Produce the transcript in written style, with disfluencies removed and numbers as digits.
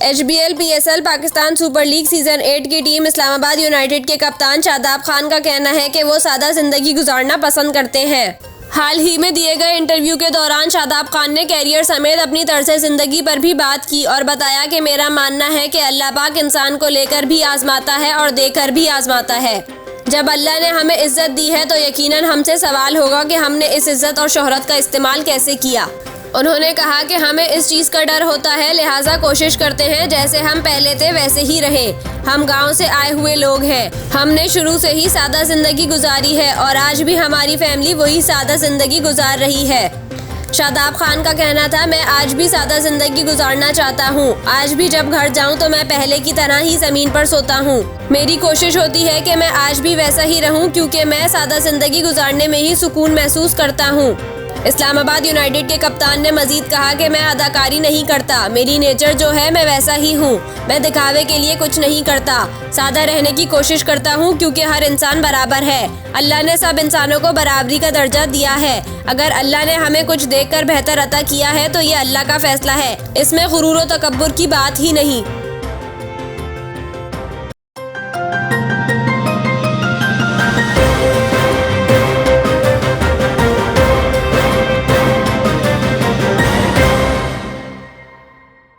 HBL PSL Pakistan super league season 8 की team Islamabad United के कप्तान शादाब खान का कहना है कि वो सादा जिंदगी गुजारना पसंद करते हैं। हाल ही में दिए गए इंटरव्यू के दौरान शादाब खान ने कैरियर समेत अपनी तर्ज जिंदगी पर भी बात की और बताया कि मेरा मानना है कि अल्लाह पाक इंसान को लेकर भी आजमाता है और देकर भी आजमाता है। जब अल्लाह ने हमें इज्जत दी है तो यकीनन हमसे सवाल होगा कि हमने इस इज्जत और शोहरत का इस्तेमाल कैसे किया। उन्होंने कहा कि हमें इस चीज़ का डर होता है, लिहाजा कोशिश करते हैं जैसे हम पहले थे वैसे ही रहें। हम गांव से आए हुए लोग हैं, हमने शुरू से ही सादा ज़िंदगी गुजारी है और आज भी हमारी फैमिली वही सादा ज़िंदगी गुजार रही है। शादाब खान का कहना था, मैं आज भी सादा ज़िंदगी गुजारना चाहता हूँ। आज भी जब घर जाऊँ तो मैं पहले की तरह ही ज़मीन पर सोता हूँ। मेरी कोशिश होती है कि मैं आज भी वैसा ही रहूँ क्योंकि मैं सादा ज़िंदगी गुजारने में ही सुकून महसूस करता हूँ। इस्लामाबाद यूनाइटेड के कप्तान ने मजीद कहा कि मैं अदाकारी नहीं करता, मेरी नेचर जो है मैं वैसा ही हूँ। मैं दिखावे के लिए कुछ नहीं करता, सादा रहने की कोशिश करता हूँ क्योंकि हर इंसान बराबर है। अल्लाह ने सब इंसानों को बराबरी का दर्जा दिया है। अगर अल्लाह ने हमें कुछ देकर बेहतर अता किया है तो ये अल्लाह का फैसला है, इसमें गुरूर व तकब्बुर की बात ही नहीं।